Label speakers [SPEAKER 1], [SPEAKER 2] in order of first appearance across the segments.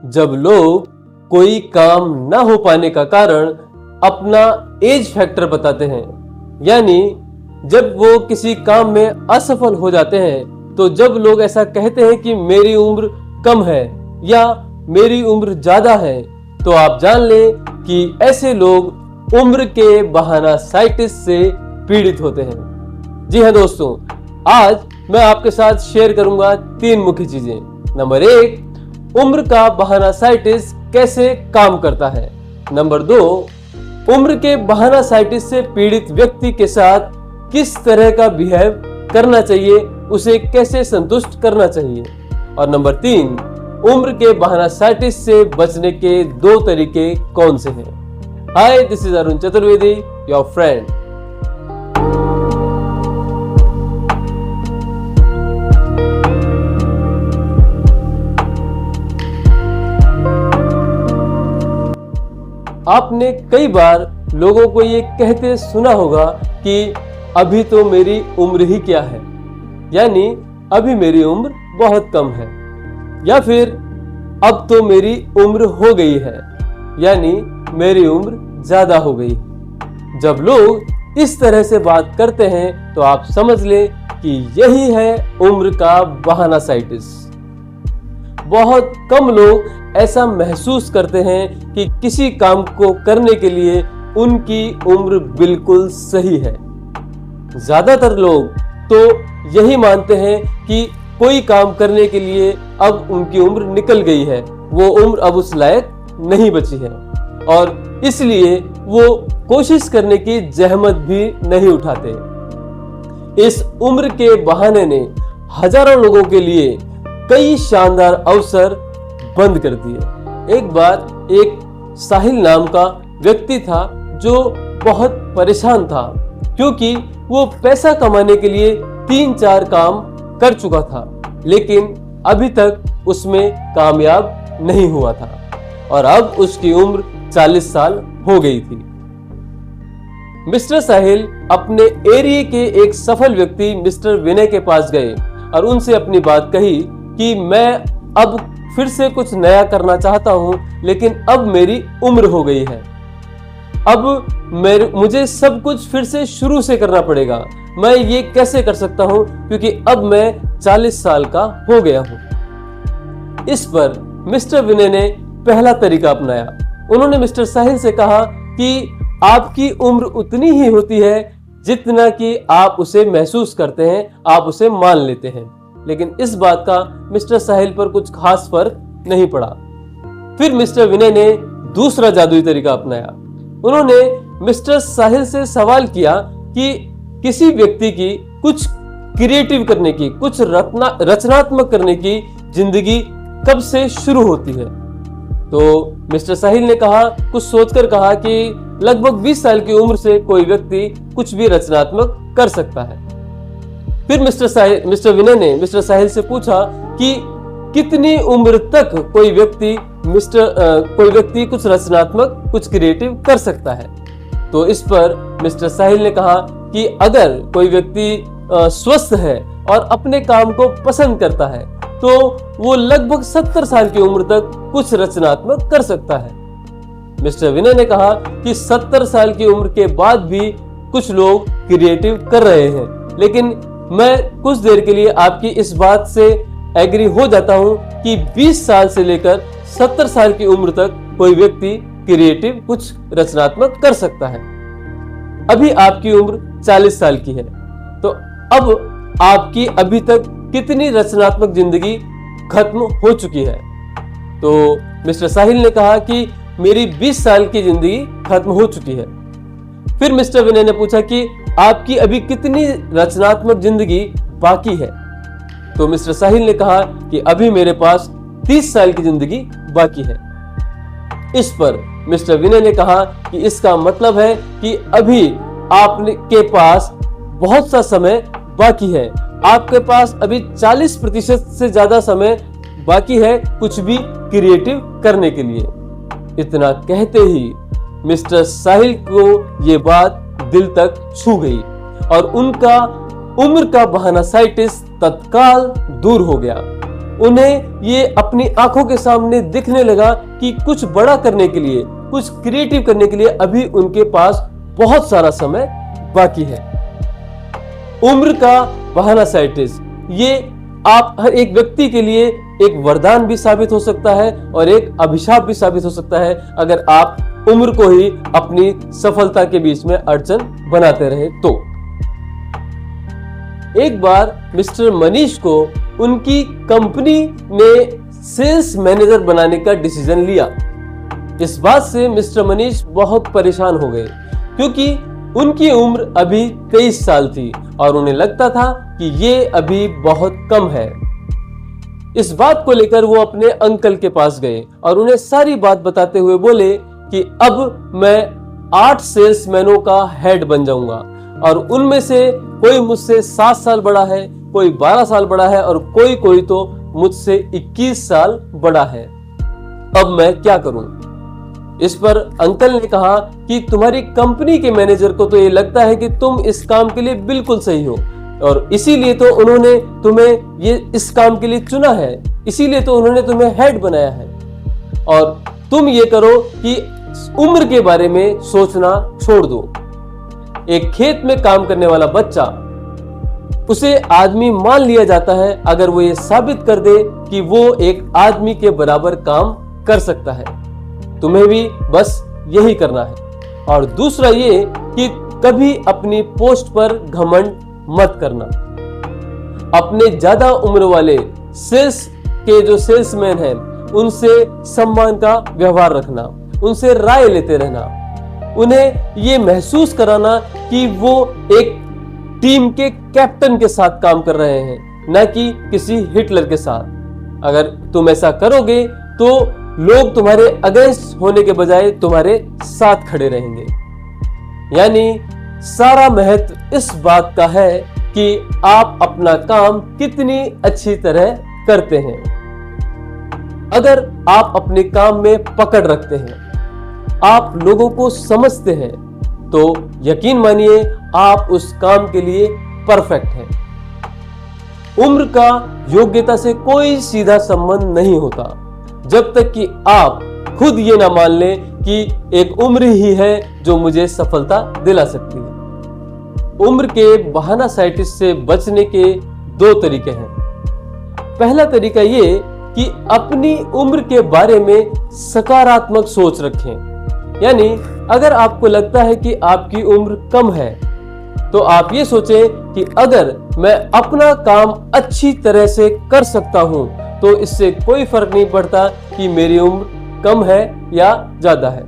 [SPEAKER 1] जब लोग कोई काम ना हो पाने का कारण अपना एज फैक्टर बताते हैं, यानी जब वो किसी काम में असफल हो जाते हैं, तो जब लोग ऐसा कहते हैं कि मेरी उम्र कम है या मेरी उम्र ज्यादा है, तो आप जान लें कि ऐसे लोग उम्र के बहानासाइटिस से पीड़ित होते हैं। जी हाँ दोस्तों, आज मैं आपके साथ शेयर करूंगा 3 मुख्य चीजें। नंबर 1, उम्र का बहानासाइटिस कैसे काम करता है। नंबर 2, उम्र के बहानासाइटिस से पीड़ित व्यक्ति के साथ किस तरह का बिहेव करना चाहिए, उसे कैसे संतुष्ट करना चाहिए। और नंबर 3, उम्र के बहानासाइटिस से बचने के 2 तरीके कौन से हैं। Hi, this is Arun Chaturvedi, your friend. आपने कई बार लोगों को ये कहते सुना होगा कि अभी तो मेरी उम्र ही क्या है, यानी अभी मेरी उम्र बहुत कम है, या फिर अब तो मेरी उम्र हो गई है, यानी मेरी उम्र ज्यादा हो गई। जब लोग इस तरह से बात करते हैं तो आप समझ लें कि यही है उम्र का बहानासाइटिस। बहुत कम लोग ऐसा महसूस करते हैं कि किसी काम को करने के लिए उनकी उम्र बिल्कुल सही है। ज्यादातर लोग तो यही मानते हैं कि कोई काम करने के लिए अब उनकी उम्र निकल गई है, वो उम्र अब उस लायक नहीं बची है, और इसलिए वो कोशिश करने की जहमत भी नहीं उठाते। इस उम्र के बहाने ने हजारों लोगों के लिए कई शानदार अवसर बंद कर दिए। एक बार एक साहिल नाम का व्यक्ति था जो बहुत परेशान था, क्योंकि वो पैसा कमाने के लिए 3-4 काम कर चुका था, लेकिन अभी तक उसमें कामयाब नहीं हुआ था, और अब उसकी उम्र 40 साल हो गई थी। मिस्टर साहिल अपने एरिया के एक सफल व्यक्ति मिस्टर विनय के पास गए और उनसे अपनी बात कही कि मैं अब फिर से कुछ नया करना चाहता हूं, लेकिन अब मेरी उम्र हो गई है। अब मुझे सब कुछ फिर से शुरू से करना पड़ेगा। मैं ये कैसे कर सकता हूं, क्योंकि अब मैं 40 साल का हो गया हूं। इस पर मिस्टर विनय ने पहला तरीका अपनाया। उन्होंने मिस्टर साहिल से कहा कि आपकी उम्र उतनी ही होती है जितना कि आप उसे महसूस करते हैं, आप उसे मान लेते हैं। लेकिन इस बात का मिस्टर साहिल पर कुछ खास फर्क नहीं पड़ा। फिर मिस्टर विनय ने दूसरा जादुई तरीका अपनाया। उन्होंने मिस्टर साहिल से सवाल किया कि किसी व्यक्ति की कुछ क्रिएटिव करने की, कुछ रचनात्मक करने की जिंदगी कब से शुरू होती है। तो मिस्टर साहिल ने कुछ सोचकर कहा कि लगभग 20 साल की उम्र से कोई व्यक्ति कुछ भी रचनात्मक कर सकता है। फिर मिस्टर विनय ने मिस्टर साहिल से पूछा कि कितनी उम्र तक कोई व्यक्ति कुछ रचनात्मक, कुछ क्रिएटिव कर सकता है। तो इस पर मिस्टर साहिल ने कहा कि अगर कोई व्यक्ति स्वस्थ है और अपने काम को पसंद करता है, तो वो लगभग 70 साल की उम्र तक कुछ रचनात्मक कर सकता है। मिस्टर विनय ने कहा कि 70 साल की उम्र के बाद भी कुछ लोग क्रिएटिव कर रहे हैं, लेकिन मैं कुछ देर के लिए आपकी इस बात से एग्री हो जाता हूं कि 20 साल से लेकर 70 साल की उम्र तक कोई व्यक्ति क्रिएटिव, कुछ रचनात्मक कर सकता है। अभी आपकी उम्र 40 साल की है, तो अब आपकी अभी तक कितनी रचनात्मक जिंदगी खत्म हो चुकी है। तो मिस्टर साहिल ने कहा कि मेरी 20 साल की जिंदगी खत्म हो चुकी है। फिर मिस्टर विनय ने पूछा कि आपकी अभी कितनी रचनात्मक जिंदगी बाकी है। तो मिस्टर साहिल ने कहा कि अभी मेरे पास 30 साल की जिंदगी बाकी है। इस पर मिस्टर विनय ने कहा कि इसका मतलब है कि अभी आपके पास बहुत सा समय बाकी है, आपके पास अभी 40% से ज्यादा समय बाकी है कुछ भी क्रिएटिव करने के लिए। इतना कहते ही मिस्टर साहिल को ये बात दिल तक छू गई और उनका उम्र का बहानासाइटिस तत्काल दूर हो गया। उन्हें ये अपनी आंखों के सामने दिखने लगा कि कुछ बड़ा करने के लिए, कुछ क्रिएटिव करने के लिए अभी उनके पास बहुत सारा समय बाकी है। उम्र का बहाना साइंटिस्ट, ये आप हर एक व्यक्ति के लिए एक वरदान भी साबित हो सकता है और एक अभिशाप भी साबित हो सकता है अगर आप उम्र को ही अपनी सफलता के बीच में अड़चन बनाते रहे तो। एक बार मिस्टर मनीष को उनकी कंपनी ने सेल्स मैनेजर बनाने का डिसीजन लिया। इस बात से मिस्टर मनीष बहुत परेशान हो गए क्योंकि उनकी उम्र अभी 23 साल थी और उन्हें लगता था कि ये अभी बहुत कम है। इस बात को लेकर वो अपने अंकल के पास गए और उन्हें सारी बात बताते हुए बोले कि अब मैं 8 सेल्समैनों का हेड बन जाऊंगा और उनमें से कोई मुझसे 7 साल बड़ा है, कोई 12 साल बड़ा है और कोई तो मुझसे 21 साल बड़ा है। अब मैं क्या करूं? इस पर अंकल ने कहा कि तुम्हारी कंपनी के मैनेजर को तो ये लगता है कि तुम इस काम के लिए बिल्कुल सही हो और इसीलिए तो उन्होंने तुम्हें ये इस काम के लिए चुना है, इसीलिए तो उन्होंने तुम्हें हेड बनाया है। और तुम ये करो कि उम्र के बारे में सोचना छोड़ दो। एक खेत में काम करने वाला बच्चा, उसे आदमी मान लिया जाता है अगर वो ये साबित कर दे कि वो एक आदमी के बराबर काम कर सकता है। तुम्हें भी बस यही करना है। और दूसरा ये कि कभी अपनी पोस्ट पर घमंड मत करना। अपने ज्यादा उम्र वाले सेल्स के जो सेल्समैन हैं उनसे सम्मान का व्यवहार रखना, उनसे राय लेते रहना, उन्हें ये महसूस कराना कि वो एक टीम के कैप्टन के साथ काम कर रहे हैं, न कि किसी हिटलर के साथ। अगर तुम ऐसा करोगे तो लोग तुम्हारे अगेंस्ट होने के बजाय तुम्हारे साथ खड़े रहेंगे। यानी सारा महत्व इस बात का है कि आप अपना काम कितनी अच्छी तरह करते हैं। अगर आप अपने काम में पकड़ रखते हैं, आप लोगों को समझते हैं, तो यकीन मानिए आप उस काम के लिए परफेक्ट हैं। उम्र का योग्यता से कोई सीधा संबंध नहीं होता जब तक कि आप खुद ये ना मान लें कि एक उम्र ही है जो मुझे सफलता दिला सकती है। उम्र के बहाना साइंटिस्ट से बचने के 2 तरीके हैं। पहला तरीका ये कि अपनी उम्र के बारे में सकारात्मक सोच रखें। यानी अगर आपको लगता है कि आपकी उम्र कम है तो आप ये सोचें कि अगर मैं अपना काम अच्छी तरह से कर सकता हूं तो इससे कोई फर्क नहीं पड़ता कि मेरी उम्र कम है या ज्यादा है।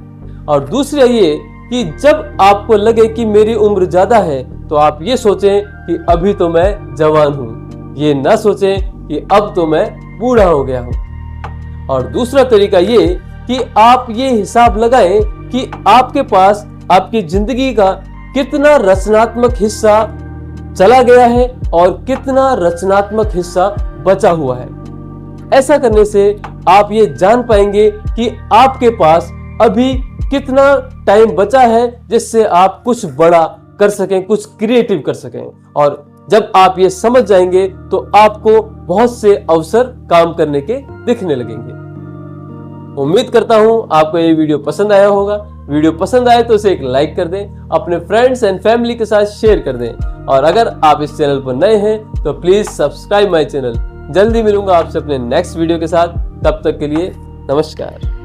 [SPEAKER 1] और दूसरा ये कि जब आपको लगे कि मेरी उम्र ज्यादा है तो आप ये सोचें कि अभी तो मैं जवान हूं, ये ना सोचें कि अब तो मैं बूढ़ा हो गया हूं। और दूसरा तरीका ये कि आप ये हिसाब लगाएं कि आपके पास आपकी जिंदगी का कितना रचनात्मक हिस्सा चला गया है और कितना रचनात्मक हिस्सा बचा हुआ है। ऐसा करने से आप ये जान पाएंगे कि आपके पास अभी कितना टाइम बचा है जिससे आप कुछ बड़ा कर सकें, कुछ क्रिएटिव कर सकें। और जब आप ये समझ जाएंगे तो आपको बहुत से अवसर काम करने के दिखने लगेंगे। उम्मीद करता हूं आपको ये वीडियो पसंद आया होगा। वीडियो पसंद आए तो इसे एक लाइक कर दें, अपने फ्रेंड्स एंड फैमिली के साथ शेयर कर दें और अगर आप इस चैनल पर नए हैं तो प्लीज सब्सक्राइब माय चैनल। जल्दी मिलूंगा आपसे अपने नेक्स्ट वीडियो के साथ। तब तक के लिए नमस्कार।